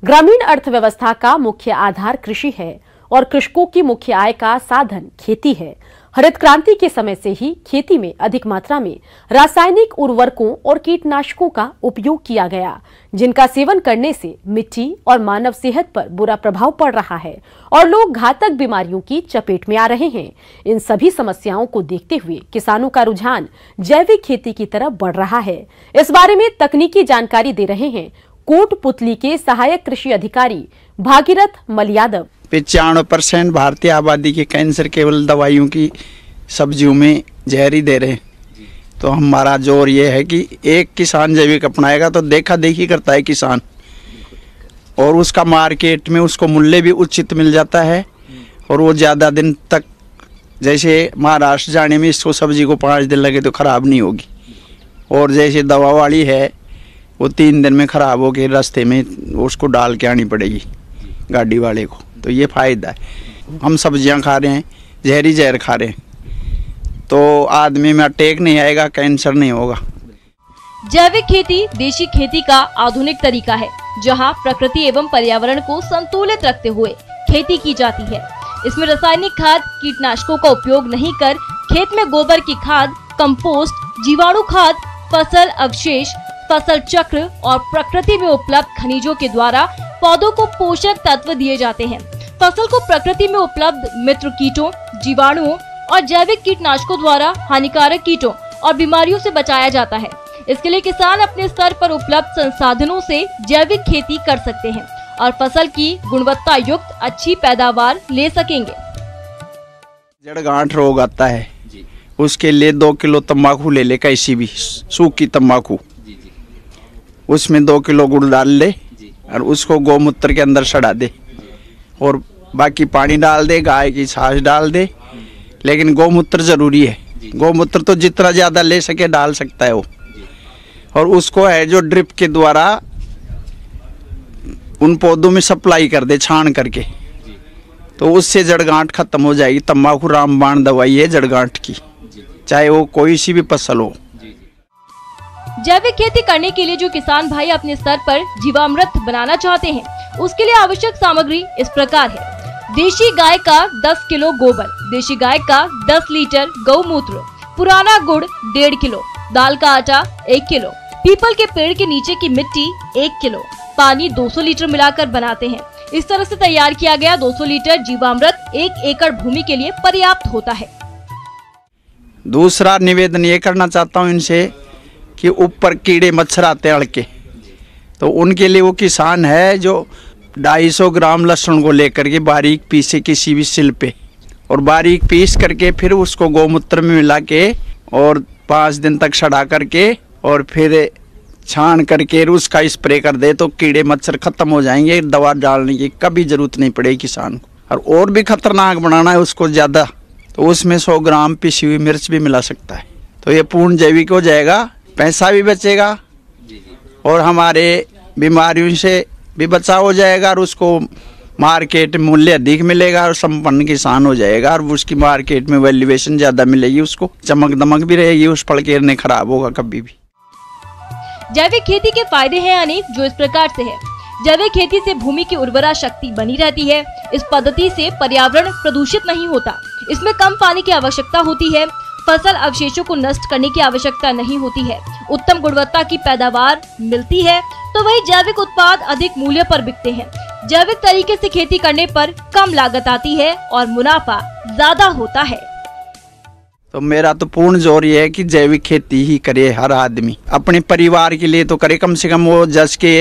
ग्रामीण अर्थव्यवस्था का मुख्य आधार कृषि है और कृषकों की मुख्य आय का साधन खेती है। हरित क्रांति के समय से ही खेती में अधिक मात्रा में रासायनिक उर्वरकों और कीटनाशकों का उपयोग किया गया, जिनका सेवन करने से मिट्टी और मानव सेहत पर बुरा प्रभाव पड़ रहा है और लोग घातक बीमारियों की चपेट में आ रहे हैं। इन सभी समस्याओं को देखते हुए किसानों का रुझान जैविक खेती की तरफ बढ़ रहा है। इस बारे में तकनीकी जानकारी दे रहे हैं कोटपुतली के सहायक कृषि अधिकारी भागीरथ मल यादव। 95% भारतीय आबादी के कैंसर केवल दवाइयों की सब्जियों में जहर ही दे रहे हैं। तो हमारा जोर ये है कि एक किसान जैविक अपनाएगा तो देखा देखी करता है किसान, और उसका मार्केट में उसको मूल्य भी उचित मिल जाता है और वो ज़्यादा दिन तक, जैसे महाराष्ट्र जाने में इसको सब्जी को 5 दिन लगे तो ख़राब नहीं होगी, और जैसे दवा वाली है वो 3 दिन में ख़राब होकर रास्ते में उसको डाल के आनी पड़ेगी गाड़ी वाले को। तो ये फ़ायदा है। हम सब्जियां खा रहे हैं, जहरी जहर खा रहे हैं, तो आदमी में अटैक नहीं आएगा, कैंसर नहीं होगा। जैविक खेती देशी खेती का आधुनिक तरीका है, जहां प्रकृति एवं पर्यावरण को संतुलित रखते हुए खेती की जाती है। इसमें रासायनिक खाद, कीटनाशकों का उपयोग नहीं कर खेत में गोबर की खाद, कंपोस्ट, जीवाणु खाद, फसल अवशेष, फसल चक्र और प्रकृति में उपलब्ध खनिजों के द्वारा पौधों को पोषक तत्व दिए जाते हैं। फसल को प्रकृति में उपलब्ध मित्र कीटों, जीवाणुओं और जैविक कीटनाशकों द्वारा हानिकारक कीटों और बीमारियों से बचाया जाता है। इसके लिए किसान अपने स्तर पर उपलब्ध संसाधनों से जैविक खेती कर सकते हैं और फसल की गुणवत्ता युक्त अच्छी पैदावार ले सकेंगे। जड़गांठ रोग आता है, उसके लिए 2 किलो तंबाकू ले ले, कैसी भी सूखी तंबाकू, उसमें 2 किलो गुड़ डाल ले और उसको गौमूत्र के अंदर सड़ा दे और बाकी पानी डाल दे, गाय की छाछ डाल दे, लेकिन गौमूत्र जरूरी है। गौमूत्र तो जितना ज़्यादा ले सके डाल सकता है वो, और उसको है जो ड्रिप के द्वारा उन पौधों में सप्लाई कर दे छान करके, तो उससे जड़गांठ खत्म हो जाएगी। तंबाकू रामबाण दवाई है जड़गांठ की, चाहे वो कोई सी भी फसल हो। जैविक खेती करने के लिए जो किसान भाई अपने स्तर पर जीवामृत बनाना चाहते हैं, उसके लिए आवश्यक सामग्री इस प्रकार है। देशी गाय का 10 किलो गोबर, देशी गाय का 10 लीटर गौमूत्र, पुराना गुड़ 1.5 किलो, दाल का आटा 1 किलो, पीपल के पेड़ के नीचे की मिट्टी 1 किलो, पानी 200 लीटर मिलाकर बनाते हैं। इस तरह से तैयार किया गया 200 लीटर जीवामृत 1 एकड़ भूमि के लिए पर्याप्त होता है। दूसरा निवेदन ये करना चाहता हूँ इनसे कि ऊपर कीड़े मच्छर आते हैं अड़के, तो उनके लिए वो किसान है जो 250 ग्राम लहसुन को लेकर के बारीक पीसे किसी भी सिल पे, और बारीक पीस करके फिर उसको गौमूत्र में मिला के और 5 दिन तक सड़ा करके और फिर छान करके उसका स्प्रे कर दे, तो कीड़े मच्छर खत्म हो जाएंगे। दवा डालने की कभी जरूरत नहीं पड़ेगी किसान को। और भी खतरनाक बनाना है उसको ज़्यादा, तो उसमें 100 ग्राम पिसी हुई मिर्च भी मिला सकता है। तो ये पूर्ण जैविक हो जाएगा, पैसा भी बचेगा और हमारे बीमारियों से भी बचाव हो जाएगा, और उसको मार्केट मूल्य अधिक मिलेगा और संपन्न किसान हो जाएगा, और उसकी मार्केट में वैल्यूएशन ज़्यादा मिलेगी, उसको चमक दमक भी रहेगी, उस फल के नहीं खराब होगा कभी भी। जैविक खेती के फायदे हैं अनेक, जो इस प्रकार से है। जैविक खेती से भूमि की उर्वरा शक्ति बनी रहती है। इस पद्धति से पर्यावरण प्रदूषित नहीं होता। इसमें कम पानी की आवश्यकता होती है। फसल अवशेषों को नष्ट करने की आवश्यकता नहीं होती है। उत्तम गुणवत्ता की पैदावार मिलती है, तो वही जैविक उत्पाद अधिक मूल्य पर बिकते हैं। जैविक तरीके से खेती करने पर कम लागत आती है और मुनाफा ज्यादा होता है। तो मेरा तो पूर्ण जोर ये है कि जैविक खेती ही करे हर आदमी, अपने परिवार के लिए तो करे। कम से कम वो जस के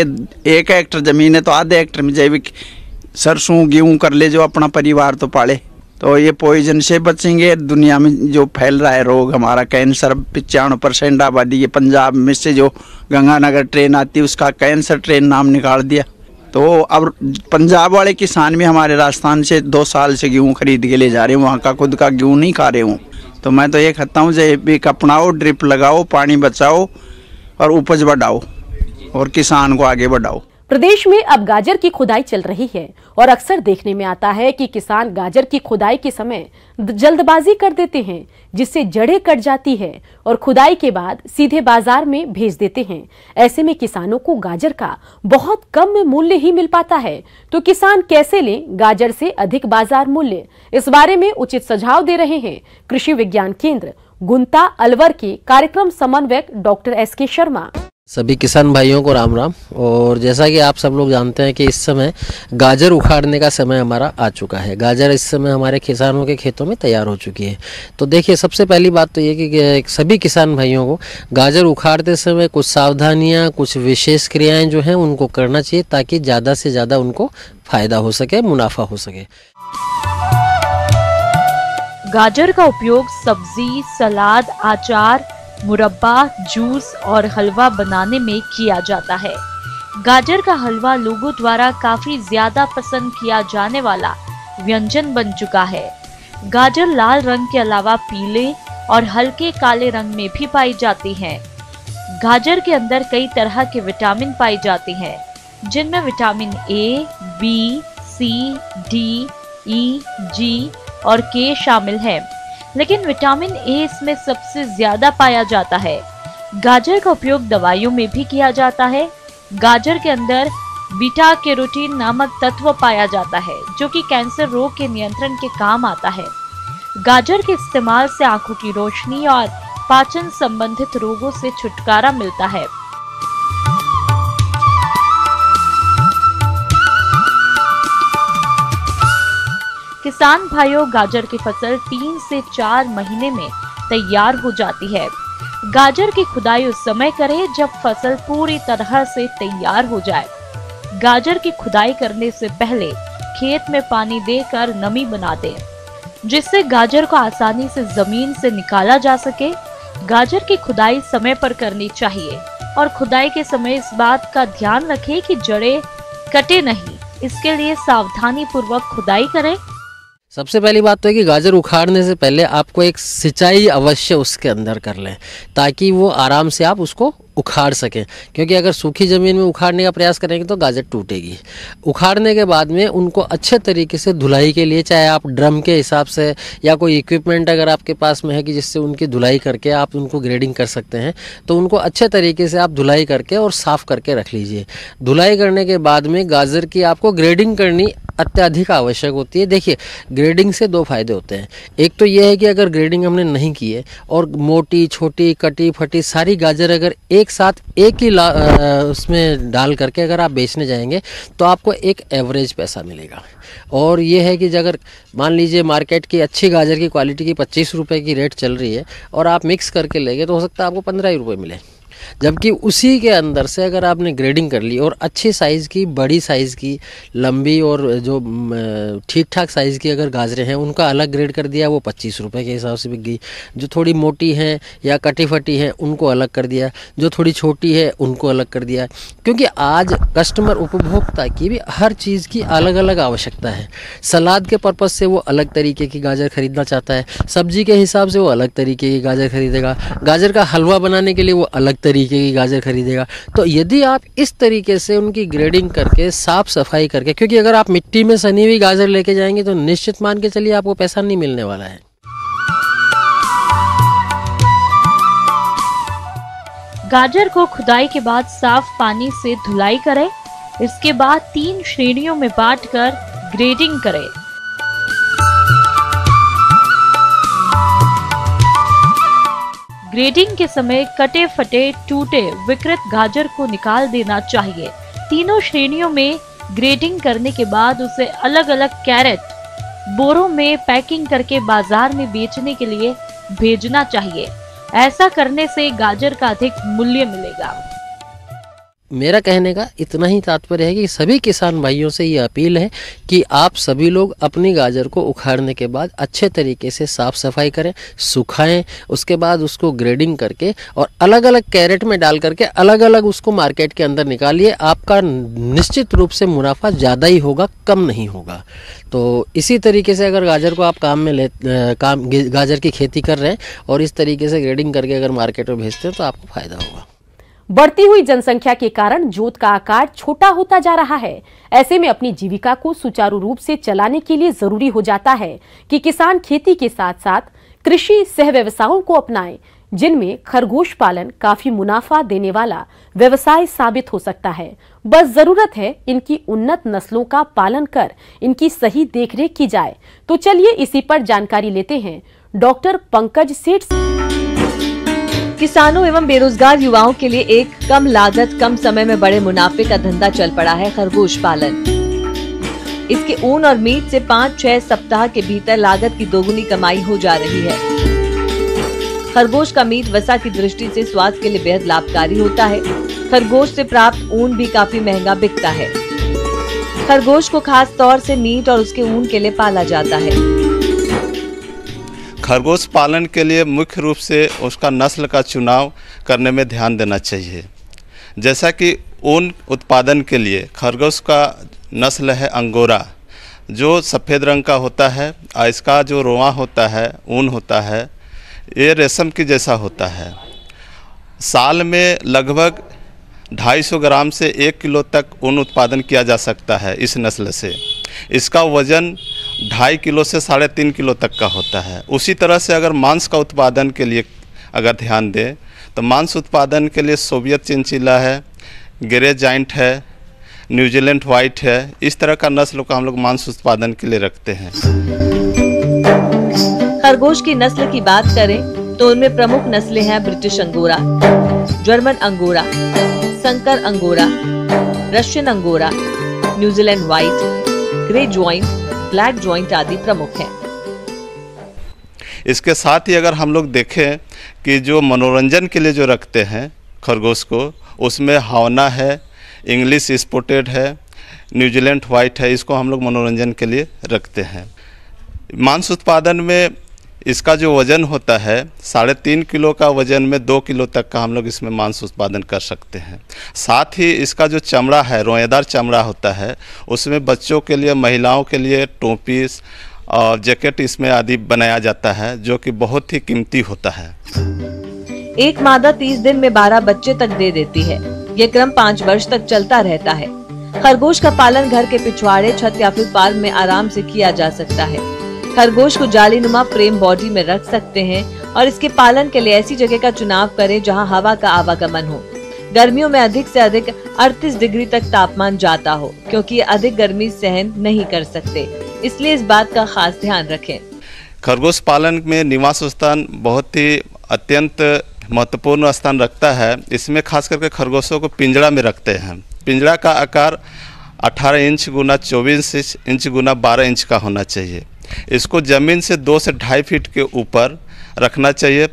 1 हेक्टर जमीन है तो आधे हेक्टर में जैविक सरसों गेहूँ कर ले, जो अपना परिवार तो पाले। तो ये पॉइजन से बचेंगे। दुनिया में जो फैल रहा है रोग हमारा कैंसर, 95% आबादी के पंजाब में से जो गंगानगर ट्रेन आती है उसका कैंसर ट्रेन नाम निकाल दिया। तो अब पंजाब वाले किसान भी हमारे राजस्थान से 2 साल से गेहूँ खरीद के ले जा रहे हैं, वहाँ का खुद का गेहूँ नहीं खा रहे हूँ। तो मैं तो ये कहता हूँ जैविक अपनाओ, ड्रिप लगाओ, पानी बचाओ और उपज बढ़ाओ और किसान को आगे बढ़ाओ। प्रदेश में अब गाजर की खुदाई चल रही है और अक्सर देखने में आता है कि किसान गाजर की खुदाई के समय जल्दबाजी कर देते हैं, जिससे जड़ें कट जाती है और खुदाई के बाद सीधे बाजार में भेज देते हैं। ऐसे में किसानों को गाजर का बहुत कम मूल्य ही मिल पाता है, तो किसान कैसे लें गाजर से अधिक बाजार मूल्य? इस बारे में उचित सुझाव दे रहे हैं कृषि विज्ञान केंद्र गुंता अलवर के कार्यक्रम समन्वयक डॉक्टर एस.के. शर्मा। सभी किसान भाइयों को राम राम। और जैसा कि आप सब लोग जानते हैं कि इस समय गाजर उखाड़ने का समय हमारा आ चुका है। गाजर इस समय हमारे किसानों के खेतों में तैयार हो चुकी है। तो देखिए, सबसे पहली बात तो ये कि सभी किसान भाइयों को गाजर उखाड़ते समय कुछ सावधानियां, कुछ विशेष क्रियाएं जो हैं उनको करना चाहिए, ताकि ज़्यादा से ज़्यादा उनको फायदा हो सके, मुनाफा हो सके। गाजर का उपयोग सब्जी, सलाद, अचार, मुरब्बा, जूस और हलवा बनाने में किया जाता है। गाजर का हलवा लोगों द्वारा काफी ज्यादा पसंद किया जाने वाला व्यंजन बन चुका है। गाजर लाल रंग के अलावा पीले और हल्के काले रंग में भी पाई जाती है। गाजर के अंदर कई तरह के विटामिन पाए जाते हैं, जिनमें vitamin A, B, C, D, E, G और के शामिल है, लेकिन विटामिन ए इसमें सबसे ज्यादा पाया जाता है। गाजर का उपयोग दवाइयों में भी किया जाता है। गाजर के अंदर बीटा कैरोटीन नामक तत्व पाया जाता है, जो कि कैंसर रोग के नियंत्रण के काम आता है। गाजर के इस्तेमाल से आंखों की रोशनी और पाचन संबंधित रोगों से छुटकारा मिलता है। किसान भाइयों, गाजर की फसल 3 से 4 महीने में तैयार हो जाती है। गाजर की खुदाई उस समय करें जब फसल पूरी तरह से तैयार हो जाए। गाजर की खुदाई करने से पहले खेत में पानी देकर नमी बना दें, जिससे गाजर को आसानी से जमीन से निकाला जा सके। गाजर की खुदाई समय पर करनी चाहिए और खुदाई के समय इस बात का ध्यान रखें कि जड़ें कटे नहीं। इसके लिए सावधानी पूर्वक खुदाई करें। सबसे पहली बात तो है कि गाजर उखाड़ने से पहले आपको एक सिंचाई अवश्य उसके अंदर कर लें, ताकि वो आराम से आप उसको उखाड़ सकें। क्योंकि अगर सूखी ज़मीन में उखाड़ने का प्रयास करेंगे तो गाजर टूटेगी। उखाड़ने के बाद में उनको अच्छे तरीके से धुलाई के लिए, चाहे आप ड्रम के हिसाब से या कोई इक्विपमेंट अगर आपके पास में है कि जिससे उनकी धुलाई करके आप उनको ग्रेडिंग कर सकते हैं, तो उनको अच्छे तरीके से आप धुलाई करके और साफ़ करके रख लीजिए। धुलाई करने के बाद में गाजर की आपको ग्रेडिंग करनी अत्यधिक आवश्यक होती है। देखिए, ग्रेडिंग से 2 फायदे होते हैं। एक तो यह है कि अगर ग्रेडिंग हमने नहीं की है और मोटी, छोटी, कटी फटी सारी गाजर अगर एक साथ एक ही उसमें डाल करके अगर आप बेचने जाएंगे तो आपको एक एवरेज पैसा मिलेगा। और ये है कि अगर मान लीजिए मार्केट की अच्छी गाजर की क्वालिटी की 25 रुपये की रेट चल रही है और आप मिक्स करके लेंगे तो हो सकता है आपको 15 रुपये मिले। जबकि उसी के अंदर से अगर आपने ग्रेडिंग कर ली और अच्छी साइज़ की, बड़ी साइज़ की, लंबी और जो ठीक ठाक साइज़ की अगर गाजरें हैं उनका अलग ग्रेड कर दिया, वो 25 रुपये के हिसाब से बिक गई। जो थोड़ी मोटी हैं या कटी फटी हैं उनको अलग कर दिया, जो थोड़ी छोटी है उनको अलग कर दिया। क्योंकि आज कस्टमर, उपभोक्ता की भी हर चीज़ की अलग अलग आवश्यकता है। सलाद के पर्पज़ से वो अलग तरीके की गाजर खरीदना चाहता है, सब्जी के हिसाब से वो अलग तरीके की गाजर खरीदेगा, गाजर का हलवा बनाने के लिए वो अलग तरीके की गाजर खरीदेगा। तो यदि आप इस तरीके से उनकी ग्रेडिंग करके, साफ safai करके, क्योंकि अगर आप मिट्टी में सनी हुई गाजर लेके जाएंगे तो निश्चित मान के चलिए आपको पैसा नहीं मिलने वाला है। गाजर को खुदाई के बाद साफ पानी से धुलाई करें। इसके बाद 3 श्रेणियों में बांटकर ग्रेडिंग करें। ग्रेडिंग के समय कटे फटे, टूटे, विकृत गाजर को निकाल देना चाहिए। तीनों श्रेणियों में ग्रेडिंग करने के बाद उसे अलग अलग कैरेट, बोरों में पैकिंग करके बाजार में बेचने के लिए भेजना चाहिए। ऐसा करने से गाजर का अधिक मूल्य मिलेगा। मेरा कहने का इतना ही तात्पर्य है कि सभी किसान भाइयों से ये अपील है कि आप सभी लोग अपनी गाजर को उखाड़ने के बाद अच्छे तरीके से साफ सफाई करें, सुखाएं, उसके बाद उसको ग्रेडिंग करके और अलग अलग कैरेट में डाल करके अलग अलग उसको मार्केट के अंदर निकालिए। आपका निश्चित रूप से मुनाफा ज़्यादा ही होगा, कम नहीं होगा। तो इसी तरीके से अगर गाजर को आप गाजर की खेती कर रहे हैं और इस तरीके से ग्रेडिंग करके अगर मार्केट में भेजते हैं तो आपको फ़ायदा होगा। बढ़ती हुई जनसंख्या के कारण जोत का आकार छोटा होता जा रहा है। ऐसे में अपनी जीविका को सुचारू रूप से चलाने के लिए जरूरी हो जाता है कि किसान खेती के साथ साथ कृषि सह व्यवसायों को अपनाएं, जिनमें खरगोश पालन काफी मुनाफा देने वाला व्यवसाय साबित हो सकता है। बस जरूरत है इनकी उन्नत नस्लों का पालन कर इनकी सही देखरेख की जाए। तो चलिए इसी पर जानकारी लेते हैं डॉक्टर पंकज सेठ। किसानों एवं बेरोजगार युवाओं के लिए एक कम लागत कम समय में बड़े मुनाफे का धंधा चल पड़ा है खरगोश पालन। इसके ऊन और मीट से 5-6 सप्ताह के भीतर लागत की दोगुनी कमाई हो जा रही है। खरगोश का मीट वसा की दृष्टि से स्वास्थ्य के लिए बेहद लाभकारी होता है। खरगोश से प्राप्त ऊन भी काफी महंगा बिकता है। खरगोश को खास तौर से मीट और उसके ऊन के लिए पाला जाता है। खरगोश पालन के लिए मुख्य रूप से उसका नस्ल का चुनाव करने में ध्यान देना चाहिए। जैसा कि ऊन उत्पादन के लिए खरगोश का नस्ल है अंगोरा, जो सफ़ेद रंग का होता है और इसका जो रोआ होता है, ऊन होता है, ये रेशम की जैसा होता है। साल में लगभग 250 ग्राम से 1 किलो तक ऊन उत्पादन किया जा सकता है इस नस्ल से। इसका वजन 2.5 किलो से 3.5 किलो तक का होता है। उसी तरह से अगर मांस का उत्पादन के लिए अगर ध्यान दें तो मांस उत्पादन के लिए सोवियत चिंचिला है, ग्रे जाइंट है, न्यूजीलैंड वाइट है, इस तरह का नस्ल को हम लोग मांस उत्पादन के लिए रखते हैं। खरगोश की नस्ल की बात करें तो उनमें प्रमुख नस्लें हैं ब्रिटिश अंगोरा, जर्मन अंगोरा, संकर angora, Russian angora, New Zealand white, grey joint, black joint आदि प्रमुख हैं। इसके साथ ही अगर हम लोग देखें कि जो मनोरंजन के लिए जो रखते हैं खरगोश को, उसमें हावना है, इंग्लिश स्पॉटेड है, न्यूजीलैंड वाइट है, इसको हम लोग मनोरंजन के लिए रखते हैं। मांस उत्पादन में इसका जो वज़न होता है 3.5 किलो का वज़न में 2 किलो तक का हम लोग इसमें मांस उत्पादन कर सकते हैं। साथ ही इसका जो चमड़ा है, रोएदार चमड़ा होता है, उसमें बच्चों के लिए, महिलाओं के लिए टोपी और जैकेट इसमें आदि बनाया जाता है, जो कि बहुत ही कीमती होता है। एक मादा 30 दिन में 12 बच्चे तक दे देती है। ये क्रम 5 वर्ष तक चलता रहता है। खरगोश का पालन घर के पिछवाड़े, छत या फिर फार्म में आराम से किया जा सकता है। खरगोश को जालीनुमा फ्रेम बॉडी में रख सकते हैं और इसके पालन के लिए ऐसी जगह का चुनाव करें जहां हवा का आवागमन हो। गर्मियों में अधिक से अधिक 38 डिग्री तक तापमान जाता हो, क्योंकि ये अधिक गर्मी सहन नहीं कर सकते, इसलिए इस बात का खास ध्यान रखें। खरगोश पालन में निवास स्थान बहुत ही अत्यंत महत्वपूर्ण स्थान रखता है। इसमें खास करके खरगोशों को पिंजड़ा में रखते हैं। पिंजड़ा का आकार 18 इंच गुना 24 इंच गुना 12 इंच का होना चाहिए। इसको ज़मीन से 2 से 2.5 फीट के ऊपर रखना चाहिए,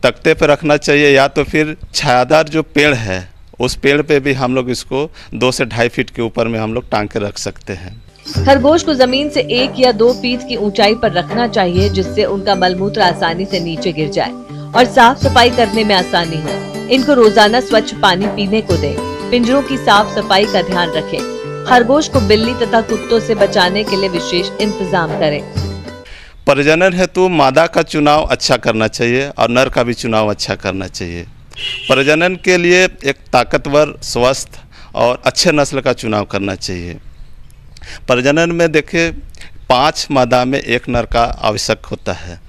तख्ते पर रखना चाहिए, या तो फिर छायादार जो पेड़ है उस पेड़ पे भी हम लोग इसको 2 से 2.5 फीट के ऊपर में हम लोग टांग के रख सकते हैं। खरगोश को जमीन से 1 या 2 फीट की ऊंचाई पर रखना चाहिए, जिससे उनका मलमूत्र आसानी से नीचे गिर जाए और साफ सफाई करने में आसानी हो। इनको रोजाना स्वच्छ पानी पीने को दें। पिंजरों की साफ सफाई का ध्यान रखें। खरगोश को बिल्ली तथा कुत्तों से बचाने के लिए विशेष इंतजाम करें। प्रजनन हेतु मादा का चुनाव अच्छा करना चाहिए और नर का भी चुनाव अच्छा करना चाहिए। प्रजनन के लिए एक ताकतवर, स्वस्थ और अच्छे नस्ल का चुनाव करना चाहिए। प्रजनन में देखिए 5 मादा में 1 नर का आवश्यक होता है।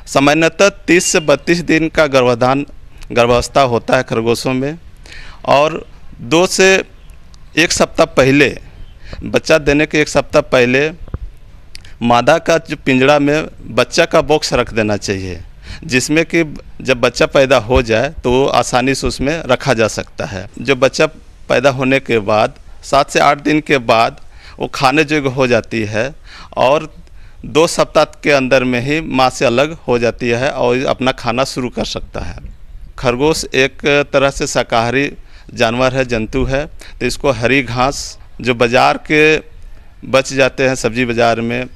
सामान्यतः 30 से 32 दिन का गर्भावस्था होता है खरगोशों में, और 2 से 1 सप्ताह पहले, बच्चा देने के 1 सप्ताह पहले मादा का जो पिंजड़ा में बच्चा का बॉक्स रख देना चाहिए, जिसमें कि जब बच्चा पैदा हो जाए तो वो आसानी से उसमें रखा जा सकता है। जो बच्चा पैदा होने के बाद 7 से 8 दिन के बाद वो खाने योग्य हो जाती है और 2 सप्ताह के अंदर में ही माँ से अलग हो जाती है और अपना खाना शुरू कर सकता है। खरगोश एक तरह से शाकाहारी जानवर है, जंतु है, तो इसको हरी घास जो बाज़ार के बच जाते हैं सब्जी बाज़ार में,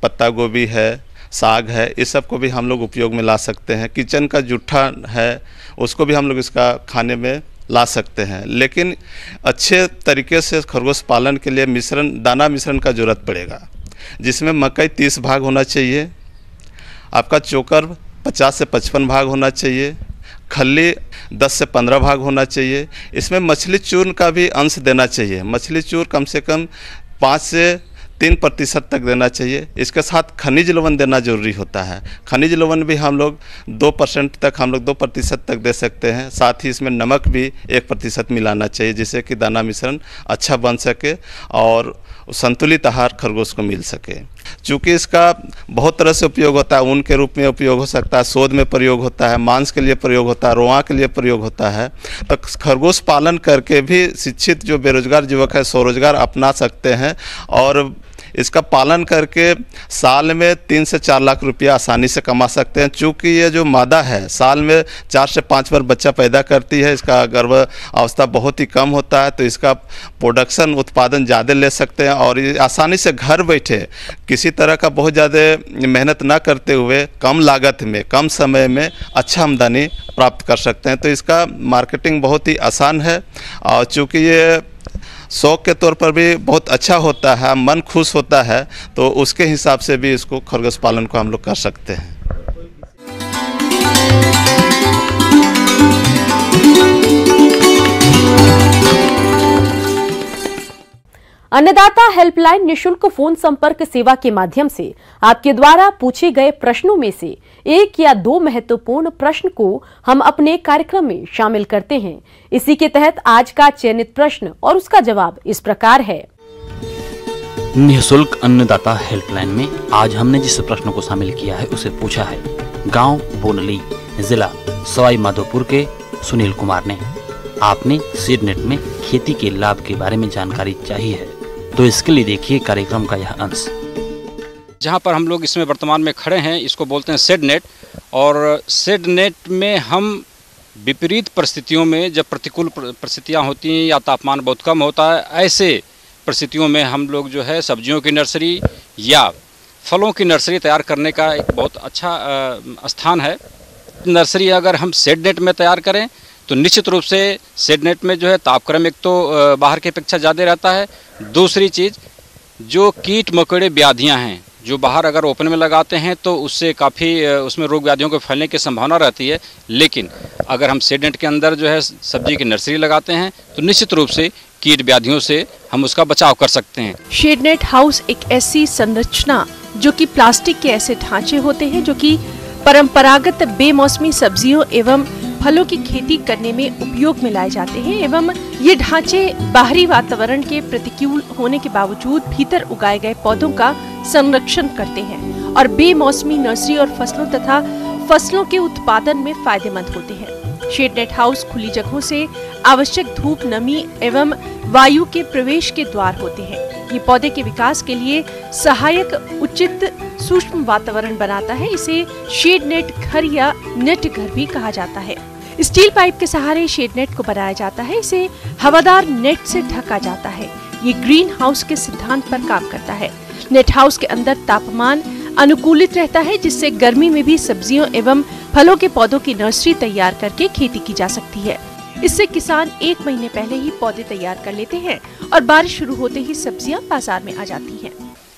पत्ता गोभी है, साग है, इस सब को भी हम लोग उपयोग में ला सकते हैं। किचन का जूठा है, उसको भी हम लोग इसका खाने में ला सकते हैं। लेकिन अच्छे तरीके से खरगोश पालन के लिए दाना मिश्रण का ज़रूरत पड़ेगा, जिसमें मकई 30 भाग होना चाहिए, आपका चोकर 50 से 55 भाग होना चाहिए, खल्ली 10 से 15 भाग होना चाहिए। इसमें मछली चूर्ण का भी अंश देना चाहिए। मछली चूर्ण कम से कम 5 से 3% तक देना चाहिए। इसके साथ खनिज लवण देना जरूरी होता है। खनिज लवण भी हम लोग 2% तक, हम लोग 2% तक दे सकते हैं। साथ ही इसमें नमक भी 1% मिलाना चाहिए, जिससे कि दाना मिश्रण अच्छा बन सके और संतुलित आहार खरगोश को मिल सके। चूँकि इसका बहुत तरह से उपयोग होता है, ऊन के रूप में उपयोग हो सकता है, शोध में प्रयोग होता है, मांस के लिए प्रयोग होता है, रोआ के लिए प्रयोग होता है। तो खरगोश पालन करके भी शिक्षित जो बेरोजगार युवक है स्वरोजगार अपना सकते हैं और इसका पालन करके साल में 3 से 4 लाख रुपया आसानी से कमा सकते हैं। चूँकि ये जो मादा है साल में 4 से 5 बार बच्चा पैदा करती है, इसका गर्भ अवस्था बहुत ही कम होता है, तो इसका प्रोडक्शन उत्पादन ज़्यादा ले सकते हैं और ये आसानी से घर बैठे किसी तरह का बहुत ज़्यादा मेहनत ना करते हुए कम लागत में कम समय में अच्छा आमदनी प्राप्त कर सकते हैं। तो इसका मार्केटिंग बहुत ही आसान है और चूँकि ये शौक के तौर पर भी बहुत अच्छा होता है, मन खुश होता है, तो उसके हिसाब से भी इसको खरगोश पालन को हम लोग कर सकते हैं। अन्नदाता हेल्पलाइन निशुल्क फोन संपर्क सेवा के माध्यम से आपके द्वारा पूछे गए प्रश्नों में से 1 या 2 महत्वपूर्ण प्रश्न को हम अपने कार्यक्रम में शामिल करते हैं। इसी के तहत आज का चयनित प्रश्न और उसका जवाब इस प्रकार है। निःशुल्क अन्नदाता हेल्पलाइन में आज हमने जिस प्रश्न को शामिल किया है उसे पूछा है गांव बोनली, जिला सवाई माधोपुर के सुनील कुमार ने। आपने सीडनेट में खेती के लाभ के बारे में जानकारी चाहिए है, तो इसके लिए देखिए कार्यक्रम का यह अंश। जहाँ पर हम लोग इसमें वर्तमान में खड़े हैं इसको बोलते हैं सीडनेट, और सीडनेट में हम विपरीत परिस्थितियों में, जब प्रतिकूल परिस्थितियाँ होती हैं या तापमान बहुत कम होता है, ऐसे परिस्थितियों में हम लोग जो है सब्जियों की नर्सरी या फलों की नर्सरी तैयार करने का एक बहुत अच्छा स्थान है। नर्सरी अगर हम सीडनेट में तैयार करें तो निश्चित रूप से सीडनेट में जो है तापक्रम एक तो बाहर की अपेक्षा ज़्यादा रहता है। दूसरी चीज़, जो कीट मकोड़े व्याधियां हैं जो बाहर अगर ओपन में लगाते हैं तो उससे काफ़ी उसमें रोग व्याधियों के फैलने की संभावना रहती है। लेकिन अगर हम सीडनेट के अंदर जो है सब्जी की नर्सरी लगाते हैं तो निश्चित रूप से कीट व्याधियों से हम उसका बचाव कर सकते हैं। सीडनेट हाउस एक ऐसी संरचना जो कि प्लास्टिक के ऐसे ढांचे होते हैं जो कि परंपरागत बेमौसमी सब्जियों एवं फलों की खेती करने में उपयोग में लाए जाते हैं, एवं ये ढांचे बाहरी वातावरण के प्रतिकूल होने के बावजूद भीतर उगाए गए पौधों का संरक्षण करते हैं और बेमौसमी नर्सरी और फसलों के उत्पादन में फायदेमंद होते हैं। सीडनेट हाउस खुली जगहों से आवश्यक धूप, नमी एवं वायु के प्रवेश के द्वार होते हैं। ये पौधे के विकास के लिए सहायक उचित सूक्ष्म वातावरण बनाता है। इसे शेड नेट घर या नेट घर भी कहा जाता है। स्टील पाइप के सहारे शेड नेट को बनाया जाता है। इसे हवादार नेट से ढका जाता है। ये ग्रीन हाउस के सिद्धांत पर काम करता है। नेट हाउस के अंदर तापमान अनुकूलित रहता है, जिससे गर्मी में भी सब्जियों एवं फलों के पौधों की नर्सरी तैयार करके खेती की जा सकती है। इससे किसान 1 महीने पहले ही पौधे तैयार कर लेते हैं और बारिश शुरू होते ही सब्जियां बाजार में आ जाती हैं।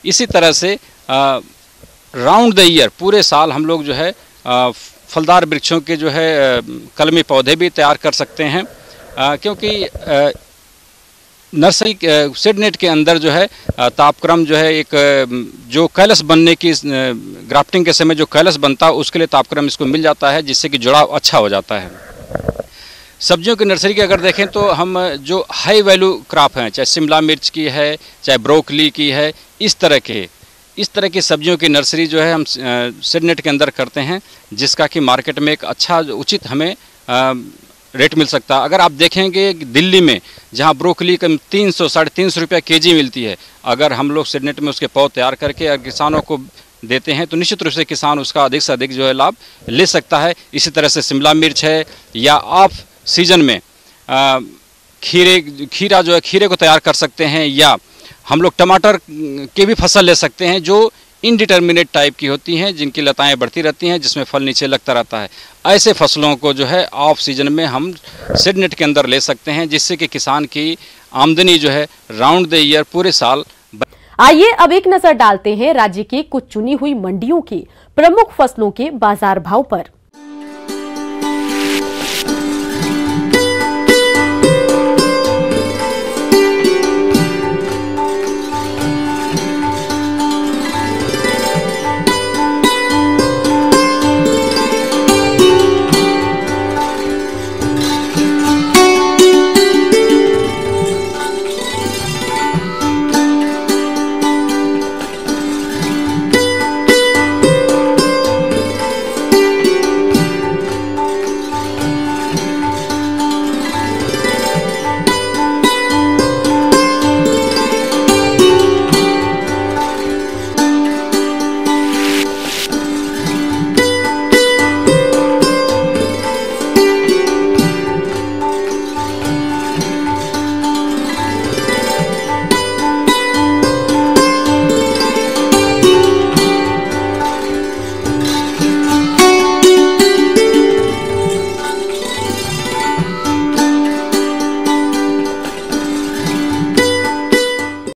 इसी तरह से राउंड द ईयर पूरे साल हम लोग जो है फलदार वृक्षों के जो है कलमी पौधे भी तैयार कर सकते हैं, क्योंकि नर्सरी सीडनेट के अंदर जो है तापक्रम जो है एक जो कैलस बनने की ग्राफ्टिंग के समय जो कैलस बनता है उसके लिए तापक्रम इसको मिल जाता है, जिससे कि जुड़ाव अच्छा हो जाता है। सब्जियों की नर्सरी की अगर देखें तो हम जो हाई वैल्यू क्रॉप हैं, चाहे शिमला मिर्च की है, चाहे ब्रोकली की है, इस तरह की सब्जियों की नर्सरी जो है हम सीडनेट के अंदर करते हैं, जिसका कि मार्केट में एक अच्छा उचित हमें रेट मिल सकता है। अगर आप देखेंगे दिल्ली में जहां ब्रोकली कम 300-350 रुपये केजी मिलती है, अगर हम लोग सीडनेट में उसके पौध तैयार करके अगर किसानों को देते हैं तो निश्चित रूप से किसान उसका अधिक से अधिक जो है लाभ ले सकता है। इसी तरह से शिमला मिर्च है, या ऑफ सीजन में खीरा जो है खीरे को तैयार कर सकते हैं, या हम लोग टमाटर के भी फसल ले सकते हैं जो इनडिटर्मिनेट टाइप की होती हैं, जिनकी लताएं बढ़ती रहती हैं, जिसमें फल नीचे लगता रहता है। ऐसे फसलों को जो है ऑफ सीजन में हम सीडनेट के अंदर ले सकते हैं, जिससे कि किसान की आमदनी जो है राउंड द ईयर पूरे साल। आइए अब एक नजर डालते हैं राज्य की कुछ चुनी हुई मंडियों की प्रमुख फसलों के बाजार भाव पर।